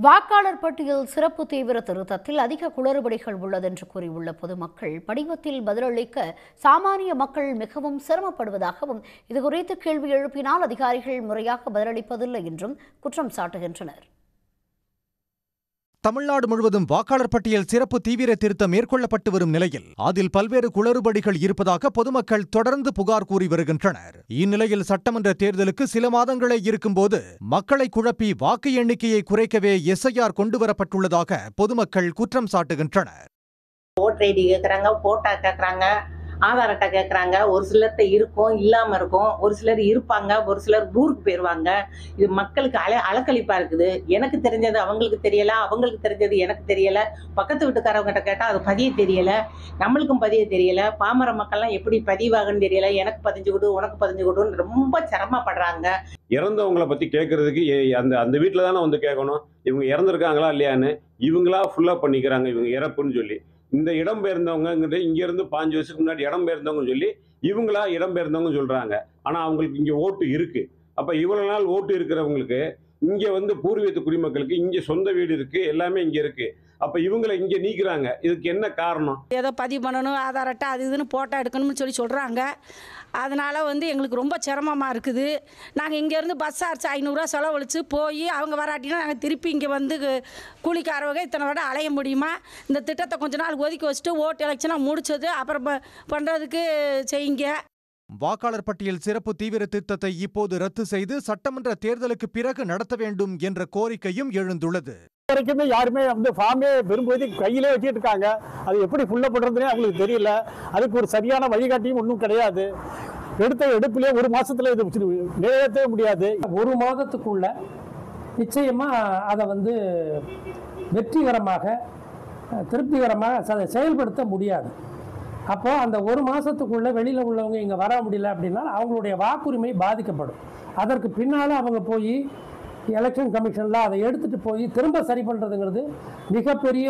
வாக்காளர் பட்டியல் சிறப்பு தீவிர திருத்தத்தில் அதிக குளறுபடிகள் உள்ளதென்று கூறியுள்ள பொதுமக்கள் படிவத்தில் பதிலளிக்க சாமானிய மக்கள் மிகவும் சிரமப்படுவதாகவும் இதுகுறித்து கேள்வி எழுப்பினால் அதிகாரிகள் முறையாக பதிலளிப்பதில்லை என்றும் குற்றம் சாட்டுகின்றனர். தமிழ்நாடு முழுவதும் வாக்காளர் பட்டியல் சிறப்பு தீவிர திருத்தம் மேற்கொள்ளப்பட்டு வரும் நிலையில் அதில் பல்வேறு குளறுபடிகள் இருப்பதாக பொதுமக்கள் தொடர்ந்து புகார் கூறி வருகின்றனர். இந்நிலையில் சட்டமன்ற தேர்தலுக்கு சில மாதங்களே இருக்கும்போது மக்களை குழப்பி வாக்கு எண்ணிக்கையை குறைக்கவே SIR கொண்டுவரப்பட்டுள்ளதாக பொதுமக்கள் குற்றம் சாட்டுகின்றனர். ஓட்டர் ஐடி கேட்குறாங்க, போட்டா கேட்குறாங்க, ஆதார் அட்டை கேட்குறாங்க. ஒரு சிலர்கிட்ட இருக்கும், இல்லாமல் இருக்கும். ஒரு சிலர் இருப்பாங்க, ஒரு சிலர் ஊருக்கு போயிடுவாங்க. இது மக்களுக்கு அலக்களிப்பாக இருக்குது. எனக்கு தெரிஞ்சது அவங்களுக்கு தெரியலை, அவங்களுக்கு தெரிஞ்சது எனக்கு தெரியலை. பக்கத்து வீட்டுக்காரவங்கிட்ட கேட்டால் அது பதிய தெரியலை, நம்மளுக்கும் பதிய தெரியலை. பாமர மக்கள்லாம் எப்படி பதிவாகன்னு தெரியலை. எனக்கு பதிஞ்சு கொடு, உனக்கு பதிஞ்சு கொடுன்னு ரொம்ப சிரமப்படுறாங்க. இறந்தவங்களை பற்றி கேட்கறதுக்கு அந்த வீட்டில் தானே வந்து கேட்கணும், இவங்க இறந்துருக்காங்களா இல்லையான்னு. இவங்களா ஃபுல்லாக பண்ணிக்கிறாங்க இவங்க இறப்புன்னு சொல்லி. இந்த இடம்பெயர்ந்தவங்க இங்கேருந்து 5 வருஷத்துக்கு முன்னாடி இடம்பெயர்ந்தவங்கன்னு சொல்லி இவங்களா இடம்பெயர்ந்தவங்க சொல்கிறாங்க. ஆனால் அவங்களுக்கு இங்கே ஓட்டு இருக்குது. அப்போ இவ்வளோ நாள் ஓட்டு இருக்கிறவங்களுக்கு இங்கே வந்து பூர்வீகத்து குடிமக்களுக்கு இங்கே சொந்த வீடு இருக்குது, எல்லாமே இங்கே இருக்குது. அப்போ இவங்களை இங்கே நீக்கிறாங்க. இதுக்கு என்ன காரணம்? ஏதோ பதிவு பண்ணணும், ஆதார் அட்டை அது இதுன்னு போட்டோ எடுக்கணும்னு சொல்கிறாங்க. அதனால் எங்களுக்கு ரொம்ப சிரமமாக இருக்குது. நாங்கள் இங்கேருந்து பஸ் சார்ஜ் 500 செலவழித்து போய் அவங்க வராட்டினா நாங்கள் திருப்பி இங்கே வந்து கூலிக்காரவங்க இத்தனை விட அலைய முடியுமா? இந்த திட்டத்தை கொஞ்ச நாள் ஒதுக்கி வச்சுட்டு ஓட்டு எலெக்ஷனாக முடிச்சது அப்புறம் பண்ணுறதுக்கு செய்யுங்க. வாக்காளர் பட்டியல் சிறப்பு தீவிர திருத்தத்தை இப்போது ரத்து செய்து சட்டமன்ற தேர்தலுக்கு பிறகு நடத்த வேண்டும் என்ற கோரிக்கையும் எழுந்துள்ளது. வரைக்குமே யாருமே ஃபார்மே பெரும்போது கையிலே வச்சுட்டு இருக்காங்க. அது எப்படி ஃபுல்லப் பண்றதுனே அவங்களுக்கு தெரியல. அதுக்கு ஒரு சரியான வழிகாட்டியும் ஒன்றும் கிடையாது. எடுப்பிலே ஒரு மாசத்துல இது நிறைவேற்றவே முடியாது. ஒரு மாதத்துக்குள்ள நிச்சயமா அதை வெற்றிகரமாக திருப்திகரமாக செயல்படுத்த முடியாது. அப்போ அந்த ஒரு மாசத்துக்குள்ள வெளியில உள்ளவங்க இங்க வர முடியல அப்படின்னா அவங்களுடைய வாக்குரிமை பாதிக்கப்படும். அதற்கு பின்னால அவங்க போய் எலெக்ஷன் கமிஷன்ல அதை எடுத்துட்டு போய் திரும்ப சரி பண்றதுங்கிறது மிகப்பெரிய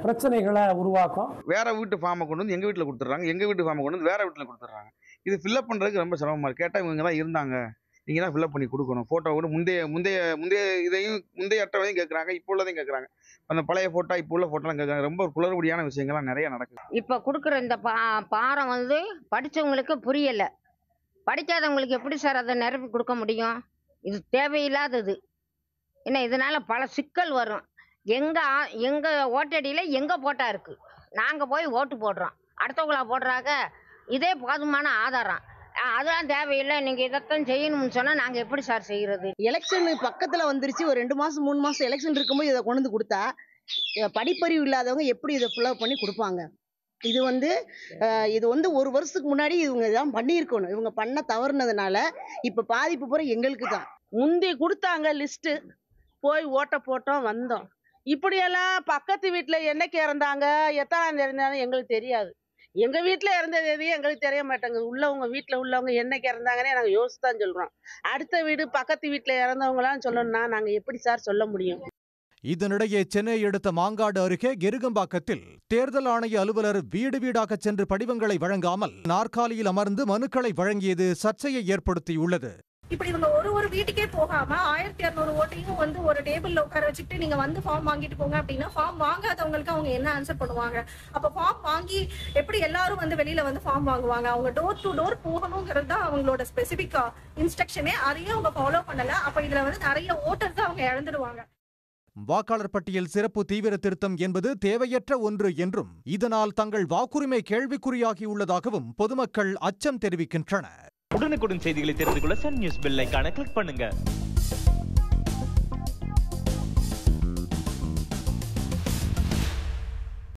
பிரச்சனைகளை உருவாக்கும். வேற வீட்டு ஃபார்மை கொண்டு வந்து எங்க வீட்டில் கொடுத்துட்றாங்க, எங்க வீட்டு ஃபார்மை கொண்டு வந்து வேற வீட்டில் கொடுத்துட்றாங்க. இது ஃபில்அப் பண்றதுக்கு ரொம்ப சிரமமா இருக்கு. கேட்டால் இவங்க தான் இருந்தாங்க, நீங்க தான் ஃபில்அப் பண்ணி கொடுக்கணும். போட்டோ கூட முந்தைய அட்டையும் கேட்குறாங்க, இப்போ உள்ளதையும் கேட்குறாங்க. அந்த பழைய போட்டோ இப்போ உள்ள போட்டோலாம் கேட்குறாங்க. ரொம்ப குளறுபடியான விஷயங்கள்லாம் நிறைய நடக்குது. இப்போ கொடுக்குற இந்த பாரம் படித்தவங்களுக்கு புரியலை. படிக்காதவங்களுக்கு எப்படி சார் அதை நிரப்பி கொடுக்க முடியும்? இது தேவையில்லாதது. ஏன்னா இதனால பல சிக்கல் வரும். எங்க ஓட்டடியில் எங்க போட்டா இருக்கு, நாங்க போய் ஓட்டு போடுறோம், அடுத்தவங்களா போடுறாங்க. இதே போதுமான ஆதாரம். அதெல்லாம் தேவையில்லை, நீங்க இதைத்தான் செய்யணும்னு சொன்னா நாங்க எப்படி சார் செய்யறது? எலெக்ஷன் பக்கத்துல வந்துருச்சு. ஒரு 2 மாசம் 3 மாசம் எலெக்ஷன் இருக்கும்போது இதை கொண்டு வந்து கொடுத்தா படிப்பறிவு இல்லாதவங்க எப்படி இதை ஃபில்அப் பண்ணி கொடுப்பாங்க? இது ஒரு வருஷத்துக்கு முன்னாடி இவங்க இதான் பண்ணியிருக்கணும். இவங்க பண்ண தவறுனதுனால இப்ப பாதிப்பு பூரா எங்களுக்கு தான். முந்தி கொடுத்தாங்க லிஸ்ட், போய் ஓட்ட போட்டோம் வந்தோம். இப்படியெல்லாம் பக்கத்து வீட்டுல என்னைக்கு இறந்தாங்க, எத்தனாம் தேதி இருந்தாலும் எங்களுக்கு தெரியாது. எங்க வீட்டுல இறந்தது எதையும் எங்களுக்கு தெரிய மாட்டேங்குது. உள்ளவங்க வீட்டுல உள்ளவங்க என்னைக்கு இறந்தாங்கன்னே நாங்க யோசிச்சுதான் சொல்றோம். அடுத்த வீடு பக்கத்து வீட்டுல இறந்தவங்களாம் சொல்லணும்னா நாங்க எப்படி சார் சொல்ல முடியும்? இதனிடையே சென்னை அடுத்த மாங்காடு அருகே கெருகம்பாக்கத்தில் தேர்தல் ஆணைய அலுவலர் வீடு வீடாக சென்று படிவங்களை வழங்காமல் நாற்காலியில் அமர்ந்து மனுக்களை வழங்கியது சர்ச்சையை ஏற்படுத்தியுள்ளது. இப்படி இவங்க ஒரு வீட்டுக்கே போகாம 1200 ஓட்டையும் ஒரு டேபிள்ல உட்கார வச்சுட்டு நீங்க ஃபார்ம் வாங்கிட்டு போங்க அப்படின்னா ஃபார்ம் வாங்காதவங்களுக்கு அவங்க என்ன ஆன்சர் பண்ணுவாங்க? அப்ப ஃபார்ம் வாங்கி எப்படி எல்லாரும் வெளியில ஃபார்ம் வாங்குவாங்க? அவங்க டோர் டு டோர் போகணுங்கிறது தான் அவங்களோட ஸ்பெசிபிக் இன்ஸ்ட்ரக்ஷனே. அதையும் அவங்க ஃபாலோ பண்ணல. அப்ப இதுல நிறைய ஓட்டர்ஸ் அவங்க இழந்துடுவாங்க. வாக்காளர் பட்டியல் சிறப்பு தீவிர திருத்தம் என்பது தேவையற்ற ஒன்று என்றும் இதனால் தங்கள் வாக்குரிமை கேள்விக்குறியாகியுள்ளதாகவும் பொதுமக்கள் அச்சம் தெரிவிக்கின்றனர். உடனுக்குடன் செய்திகளை தெரிந்து கொள்ள சன் நியூஸ் பெல் ஐகானை கிளிக் பண்ணுங்க.